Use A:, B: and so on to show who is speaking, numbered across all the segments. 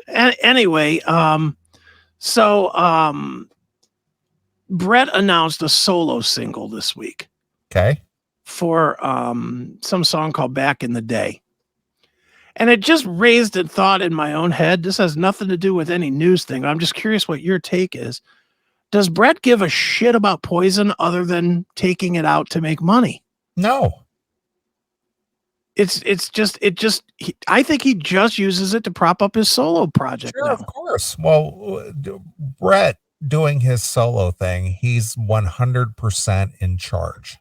A: Anyway, Bret announced a solo single this week.
B: Okay.
A: For some song called Back in the Day. And it just raised a thought in my own head. This has nothing to do with any news thing. I'm just curious what your take is. Does Bret give a shit about Poison other than taking it out to make money?
B: No.
A: I think he just uses it to prop up his solo project.
B: Sure,
A: now.
B: Of course. Well, Bret doing his solo thing, he's 100% in charge.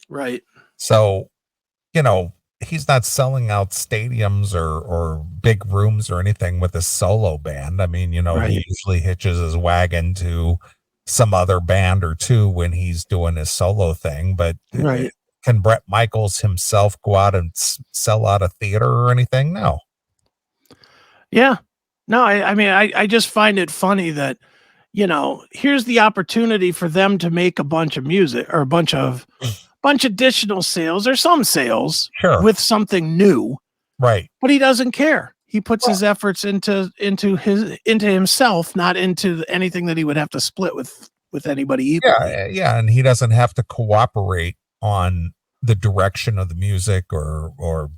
A: Right.
B: So, he's not selling out stadiums or big rooms or anything with a solo band. I mean,
A: Right.
B: He usually hitches his wagon to some other band or two when he's doing his solo thing. But
A: right.
B: Can Bret Michaels himself go out and sell out a theater or anything? No.
A: Yeah. No, I just find it funny that, here's the opportunity for them to make a bunch of music or a bunch additional sales or some sales with something new.
B: Right.
A: But he doesn't care. He puts his efforts into himself, not into anything that he would have to split with anybody equally.
B: Yeah. And he doesn't have to cooperate on the direction of the music or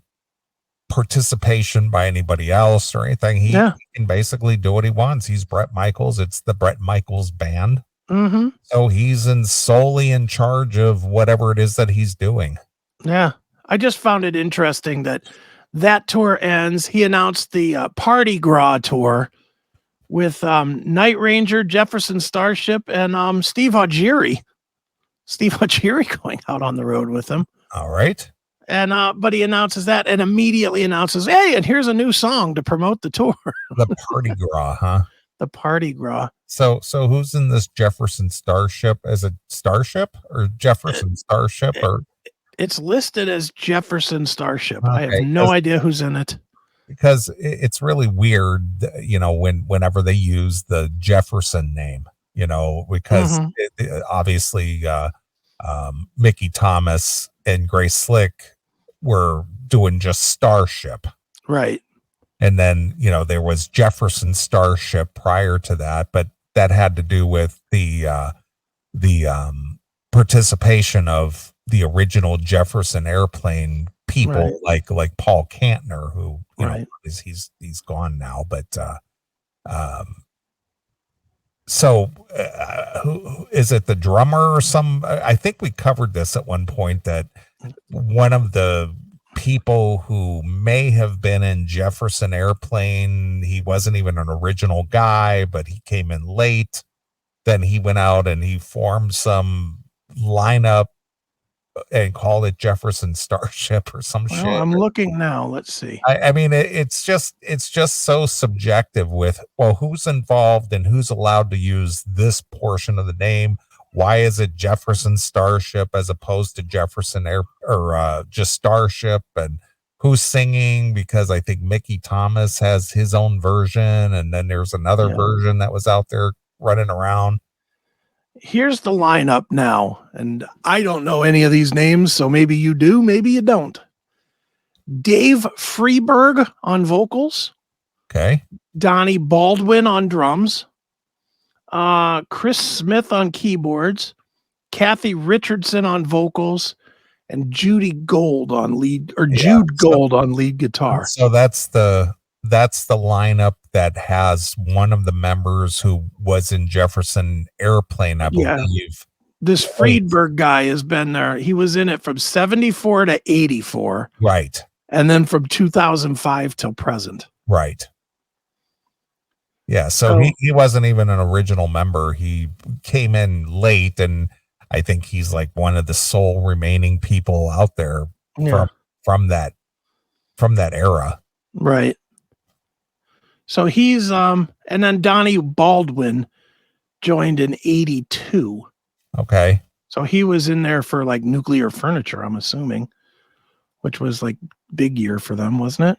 B: participation by anybody else or anything. He can basically do what he wants. He's Bret Michaels. It's the Bret Michaels band.
A: Mm-hmm.
B: So he's solely in charge of whatever it is that he's doing.
A: Yeah. I just found it interesting that tour ends. He announced the Party Gras tour with Night Ranger, Jefferson Starship, and Steve Augeri. Steve Augeri going out on the road with him.
B: All right.
A: And but he announces that and immediately announces, hey, and here's a new song to promote the tour.
B: The Party Gras, huh?
A: The Party Gras.
B: So who's in this Jefferson Starship? As a Starship or Jefferson Starship? Or
A: it's listed as Jefferson Starship. Okay, I have no idea who's in it.
B: Because it's really weird, whenever they use the Jefferson name, because obviously Mickey Thomas and Grace Slick were doing just Starship.
A: Right.
B: And then, there was Jefferson Starship prior to that, but that had to do with the participation of the original Jefferson Airplane people, like Paul Kantner, who he's gone now, but who is it? The drummer or some? I think we covered this at one point, that one of the people who may have been in Jefferson Airplane, he wasn't even an original guy, but he came in late. Then he went out and he formed some lineup and called it Jefferson Starship or some shit.
A: I'm looking now. Let's see.
B: I mean, it's just so subjective with, who's involved and who's allowed to use this portion of the name. Why is it Jefferson Starship as opposed to Jefferson just Starship? And who's singing? Because I think Mickey Thomas has his own version, and then there's another version that was out there running around.
A: Here's the lineup now, and I don't know any of these names, so maybe you do, maybe you don't. Dave Freeberg on vocals.
B: Okay.
A: Donnie Baldwin on drums. Chris Smith on keyboards. Kathy Richardson on vocals. And Judy Gold on lead, or Jude Gold on lead guitar.
B: So that's the lineup that has one of the members who was in Jefferson Airplane, I believe.
A: This Friedberg guy has been there. He was in it from 74 to 84.
B: Right.
A: And then from 2005 till present.
B: Right. Yeah. So he wasn't even an original member. He came in late, and I think he's like one of the sole remaining people out there from that era.
A: Right. So he's and then Donnie Baldwin joined in 82.
B: Okay.
A: So he was in there for like Nuclear Furniture, I'm assuming, which was like big year for them, wasn't it?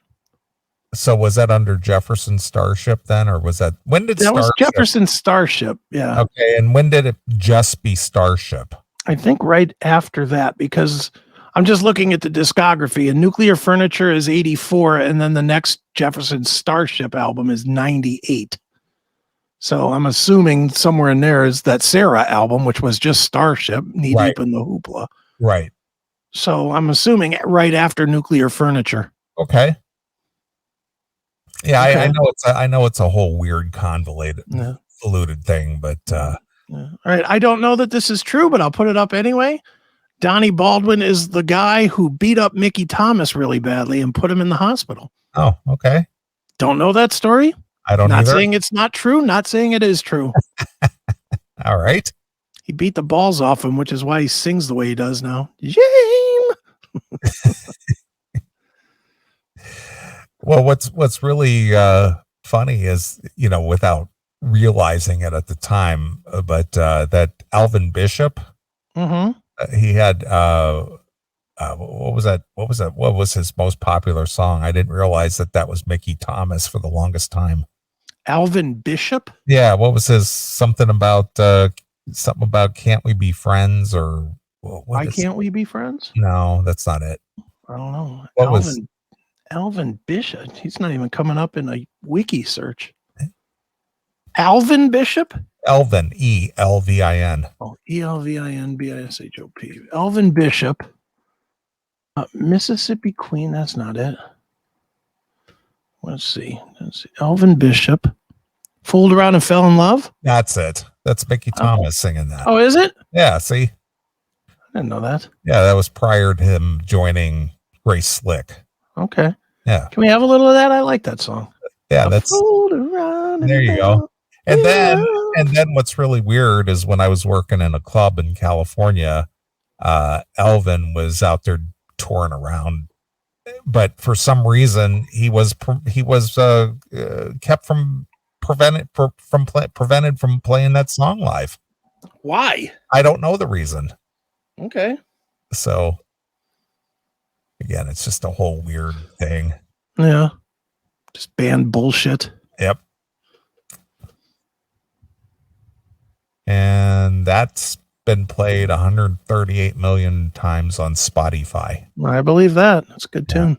B: So was that under Jefferson Starship then, or was that
A: that was Jefferson Starship? Yeah.
B: Okay. And when did it just be Starship?
A: I think right after that, because I'm just looking at the discography, and Nuclear Furniture is 84, and then the next Jefferson Starship album is 98. So I'm assuming somewhere in there is that Sarah album, which was just Starship, Knee Deep in the Hoopla.
B: Right.
A: So I'm assuming right after Nuclear Furniture.
B: Okay. Yeah, okay. I know it's a whole weird convoluted thing, but
A: all right. I don't know that this is true, but I'll put it up anyway. Donnie Baldwin is the guy who beat up Mickey Thomas really badly and put him in the hospital.
B: Oh, okay.
A: Don't know that story.
B: I don't.
A: Not saying it's not true. Not saying it is true.
B: All right.
A: He beat the balls off him, which is why he sings the way he does now. Shame.
B: Well, what's really funny is, without realizing it at the time, but that Alvin Bishop, he had what was that? What was his most popular song? I didn't realize that was Mickey Thomas for the longest time.
A: Alvin Bishop?
B: Yeah. What was his something about Can't We Be Friends, or
A: why can't we be friends?
B: No, that's not it.
A: I don't know. Alvin Bishop. He's not even coming up in a wiki search. Alvin Bishop?
B: Elvin, E-L-V-I-N.
A: Oh, E-L-V-I-N-B-I-S-H-O-P. Alvin Bishop. Mississippi Queen. That's not it. Let's see. Alvin Bishop. Fooled Around and Fell in Love?
B: That's it. That's Mickey Thomas singing that.
A: Oh, is it?
B: Yeah, see?
A: I didn't know that.
B: Yeah, that was prior to him joining Grace Slick.
A: Okay.
B: Yeah.
A: Can we have a little of that? I like that song.
B: Yeah, that's there you go. And then what's really weird is when I was working in a club in California, Alvin was out there touring around, but for some reason he was kept from prevented from playing that song live.
A: Why?
B: I don't know the reason.
A: Okay.
B: So again, it's just a whole weird thing.
A: Yeah. Just band bullshit.
B: Yep. And that's been played 138 million times on Spotify.
A: I believe that. That's a good tune.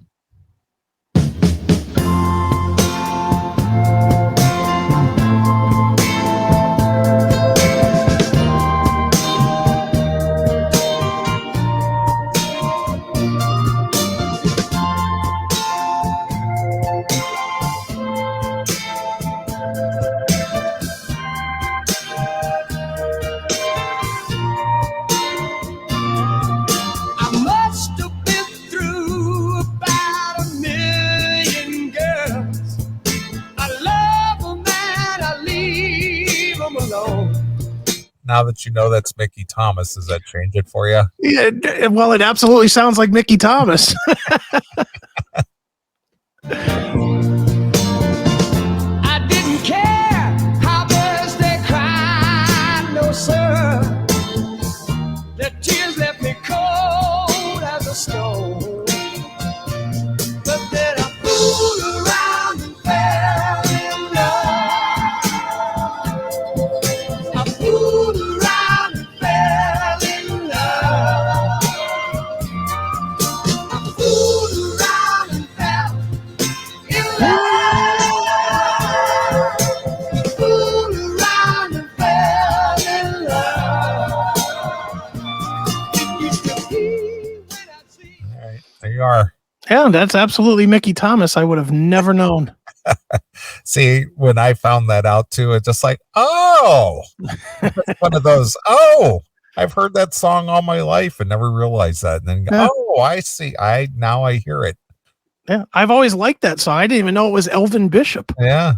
B: Now that you know that's Mickey Thomas, does that change it for you?
A: Yeah, well, it absolutely sounds like Mickey Thomas.
C: I didn't care how birds they cried, no sir. The tears left me cold as a stone. But then I fooled around and fell in love. I fooled around and fell in love. I fooled around and fell in love. Fooled around and fell in love. It used to be when I see.
B: All right, there you are.
A: Yeah, that's absolutely Mickey Thomas. I would have never known.
B: See, when I found that out too, it's just like, oh, it's one of those, oh, I've heard that song all my life and never realized that. And then, oh, I see. Now I hear it.
A: Yeah, I've always liked that song. I didn't even know it was Elvin Bishop.
B: Yeah.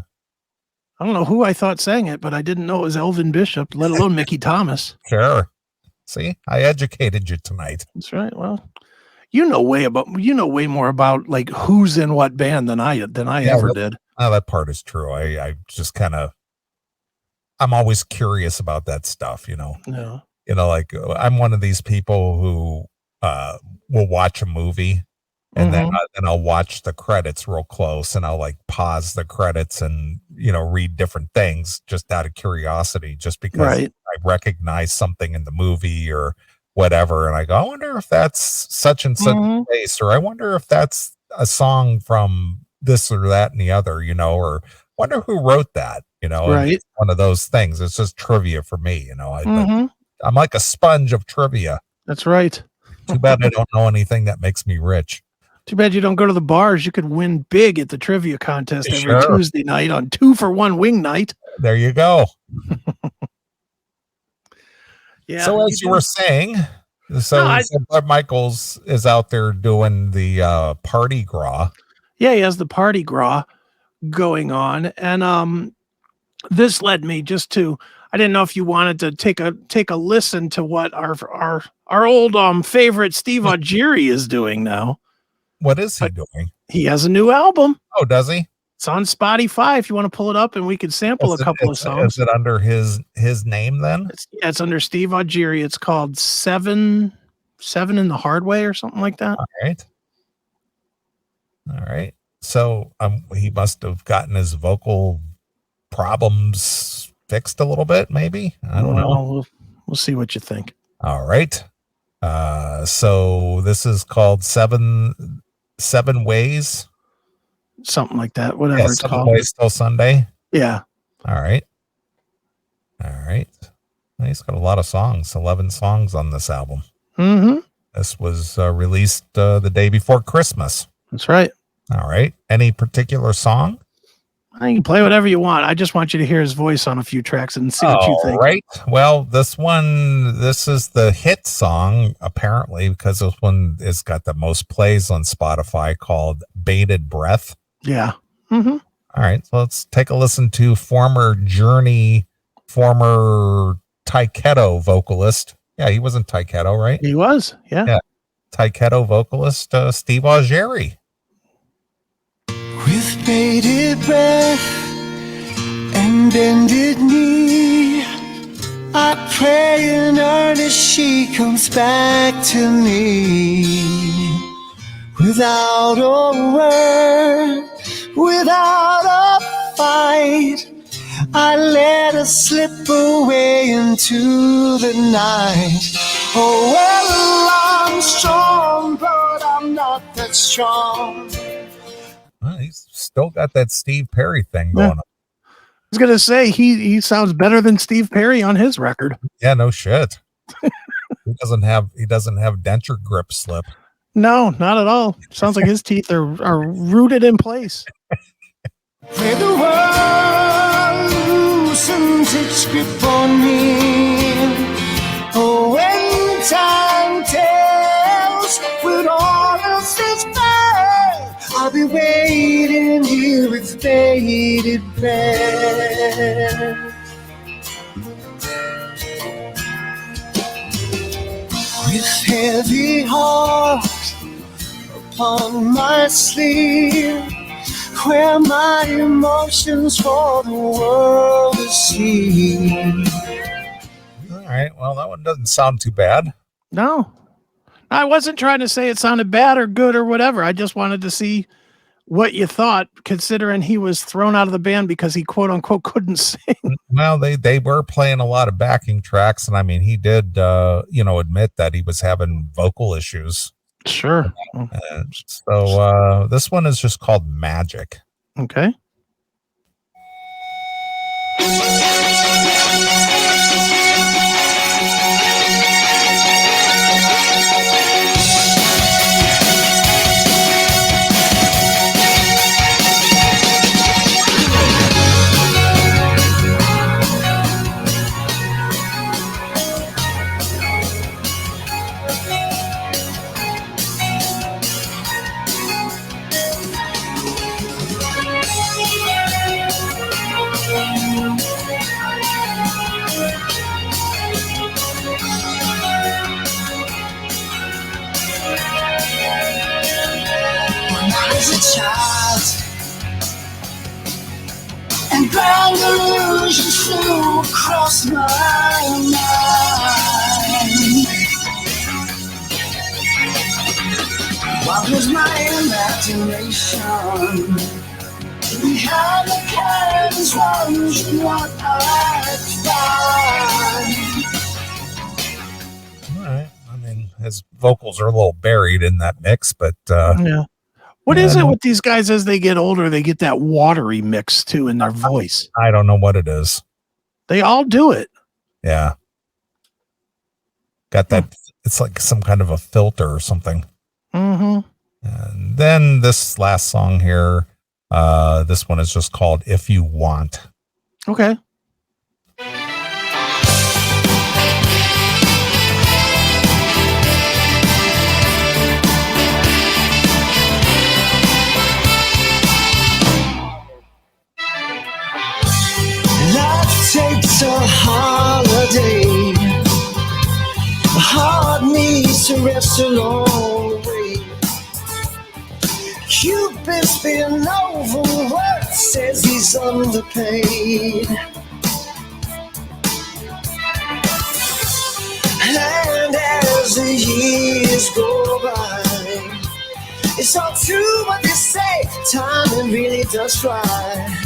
A: I don't know who I thought sang it, but I didn't know it was Elvin Bishop, let alone Mickey Thomas.
B: Sure. See, I educated you tonight.
A: That's right. Well, you know way more about like who's in what band than I ever did.
B: Oh, that part is true. I just kind of, I'm always curious about that stuff,
A: Yeah.
B: Like I'm one of these people who will watch a movie and then I'll watch the credits real close and I'll like pause the credits and, read different things just out of curiosity, just because I recognize something in the movie or whatever. And I go, I wonder if that's such and such place, or I wonder if that's a song from this or that and the other, or wonder who wrote that,
A: Right.
B: It's one of those things. It's just trivia for me, I'm like a sponge of trivia.
A: That's right.
B: Too bad I don't know anything that makes me rich.
A: Too bad you don't go to the bars. You could win big at the trivia contest every Tuesday night on 2-for-1 wing night.
B: There you go.
A: Yeah.
B: So as you were saying, Bret Michaels is out there doing the party gras.
A: Yeah, he has the party gras going on, and this led me just to. I didn't know if you wanted to take a listen to what our old favorite Steve Augeri is doing now.
B: What is he doing?
A: He has a new album.
B: Oh, does he?
A: It's on Spotify if you want to pull it up, and we could sample a couple of songs.
B: Is it under his name then?
A: It's under Steve Augeri. It's called Seven in the Hard Way or something like that.
B: All right. So he must have gotten his vocal problems fixed a little bit, maybe. I don't know.
A: We'll see what you think.
B: All right. So this is called Seven Ways.
A: Something like that, whatever it's called.
B: 7 Ways Till Sunday.
A: Yeah.
B: All right. He's got a lot of songs, 11 songs on this album.
A: Mm-hmm.
B: This was released the day before Christmas.
A: That's right.
B: All right. Any particular song?
A: You can play whatever you want. I just want you to hear his voice on a few tracks and see what you think.
B: All right. Well, this is the hit song, apparently, because this one has got the most plays on Spotify, called Bated Breath.
A: Yeah. Mm-hmm.
B: All right. So let's take a listen to former Taiketo vocalist. Yeah, he was in Taiketo, right?
A: He was. Yeah.
B: Taiketo vocalist Steve Augeri.
C: With bated breath and bended knee, I pray in earnest she comes back to me. Without a word, without a fight, I let her slip away into the night. Oh, well, I'm strong, but I'm not that strong.
B: Well, he's still got that Steve Perry thing going on.
A: I was going to say, he sounds better than Steve Perry on his record.
B: Yeah, no shit. He doesn't have denture grip slip.
A: No, not at all. Sounds like his teeth are rooted in place.
C: Where the world loosens its grip on me. Oh, when time tells when all else is fair, I'll be waiting here with bated breath. With heavy heart upon my sleeve, where my emotions for the world to see.
B: All right. Well, that one doesn't sound too bad.
A: No, I wasn't trying to say it sounded bad or good or whatever. I just wanted to see what you thought, considering he was thrown out of the band because he quote unquote couldn't sing.
B: Well, they were playing a lot of backing tracks, and I mean, he did admit that he was having vocal issues.
A: Sure.
B: So this one is just called Magic.
A: Okay.
C: As a child, and grand illusions flew across my mind. What was my imagination? Behind the curtains, wondering what I'd find.
B: All right, his vocals are a little buried in that mix, but
A: yeah. What is it with these guys as they get older? They get that watery mix too in their voice.
B: I don't know what it is.
A: They all do it.
B: Yeah. Got that. It's like some kind of a filter or something.
A: Mm-hmm.
B: And then this last song here, this one is just called If You Want.
A: Okay.
C: Life takes a holiday. My heart needs to rest along the way. Cupid's been overworked, says he's underpaid. And as the years go by, it's all true what they say, time really does fly.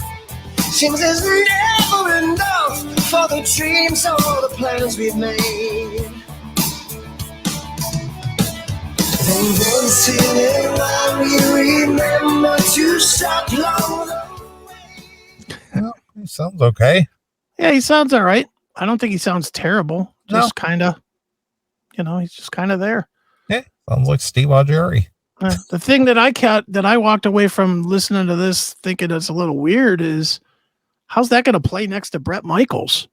C: Seems there's never enough for the dreams or the plans we've made. Then once in a while we remember to stop along the way.
B: Well, he sounds okay.
A: Yeah, he sounds all right. I don't think he sounds terrible. Just kind of, he's just kind of there.
B: Yeah, sounds like Steve Augeri.
A: The thing that I walked away from listening to this thinking it's a little weird is, how's that going to play next to Bret Michaels?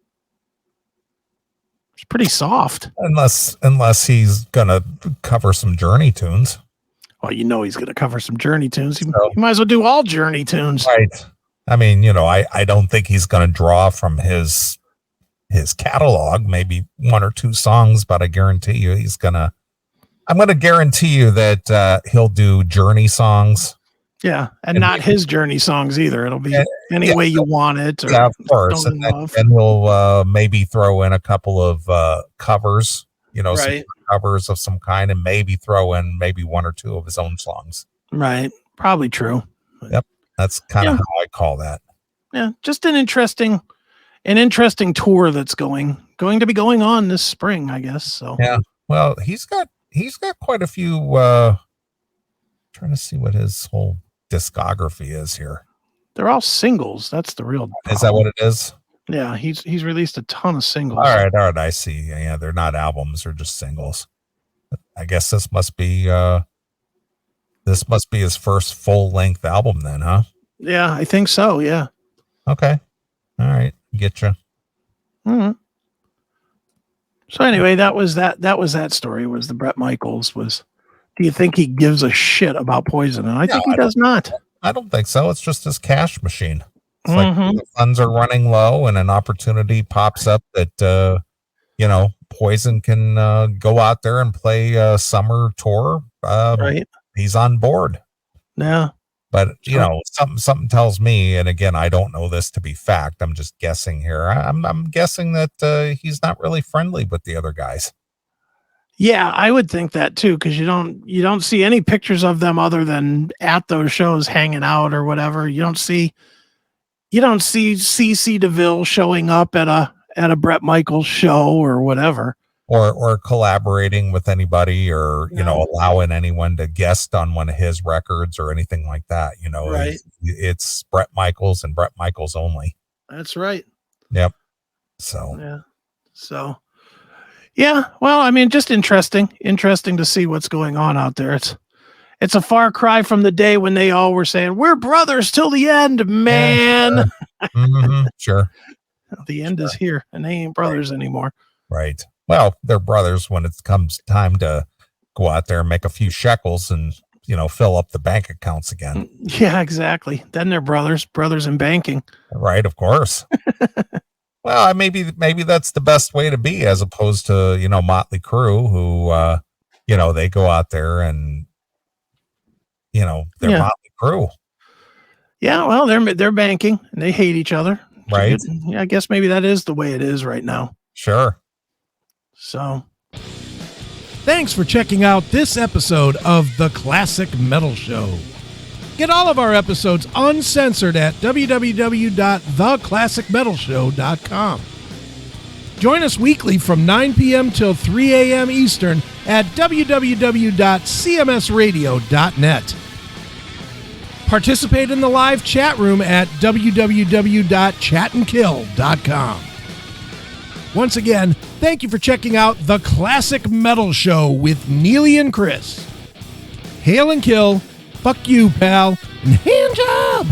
A: It's pretty soft.
B: Unless he's going to cover some Journey tunes.
A: Well, he's going to cover some Journey tunes. He might as well do all Journey tunes.
B: Right. I mean, I don't think he's going to draw from his catalog, maybe one or two songs, but I guarantee you I'm going to guarantee you that he'll do Journey songs.
A: Yeah, and not his Journey songs either. It'll be any way you want it. Or
B: of course. And he'll maybe throw in a couple of covers, some covers of some kind, and maybe throw in maybe one or two of his own songs.
A: Right. Probably true.
B: Yep. That's kind of how I call that.
A: Yeah. Just an interesting tour that's going to be going on this spring, I guess. So
B: yeah. Well, he's got quite a few. Trying to see what his whole discography is here.
A: They're all singles. That's the real problem.
B: Is that what it is?
A: Yeah, he's released a ton of singles.
B: All right, I see. Yeah, they're not albums, they're just singles. I guess this must be his first full-length album then, huh?
A: Yeah, I think so, yeah.
B: Okay. All right, get you.
A: Mm-hmm. So anyway, that was that story, was the Bret Michaels was. Do you think he gives a shit about Poison? And I think he does not.
B: I don't think so. It's just his cash machine. It's like the funds are running low and an opportunity pops up that, Poison can go out there and play a summer tour.
A: Right.
B: He's on board.
A: Yeah.
B: But, something tells me, and again, I don't know this to be fact. I'm just guessing here. I'm guessing that he's not really friendly with the other guys.
A: Yeah, I would think that too, because you don't see any pictures of them other than at those shows hanging out or whatever. You don't see CC DeVille showing up at a Bret Michaels show or whatever,
B: or collaborating with anybody, or allowing anyone to guest on one of his records or anything like that.
A: Right.
B: It's Bret Michaels and Bret Michaels only.
A: That's right.
B: Yep. So
A: yeah. So. Yeah, well, I mean, just interesting to see what's going on out there. It's a far cry from the day when they all were saying, "We're brothers till the end, man."
B: Mm-hmm, sure.
A: The end is here, and they ain't brothers anymore.
B: Right. Well, they're brothers when it comes time to go out there and make a few shekels and, fill up the bank accounts again.
A: Yeah, exactly. Then they're brothers in banking.
B: Right, of course. Well, maybe that's the best way to be, as opposed to, Motley Crue, who, they go out there and, they're Motley Crue.
A: Yeah, well, they're banking and they hate each other.
B: Right.
A: I guess maybe that is the way it is right now.
B: Sure.
A: So, thanks for checking out this episode of The Classic Metal Show. Get all of our episodes uncensored at www.theclassicmetalshow.com. Join us weekly from 9 p.m. till 3 a.m. Eastern
D: at www.cmsradio.net. Participate in the live chat room at www.chatandkill.com. Once again, thank you for checking out The Classic Metal Show with Neeley and Chris. Hail and kill, fuck you, pal, and hand job!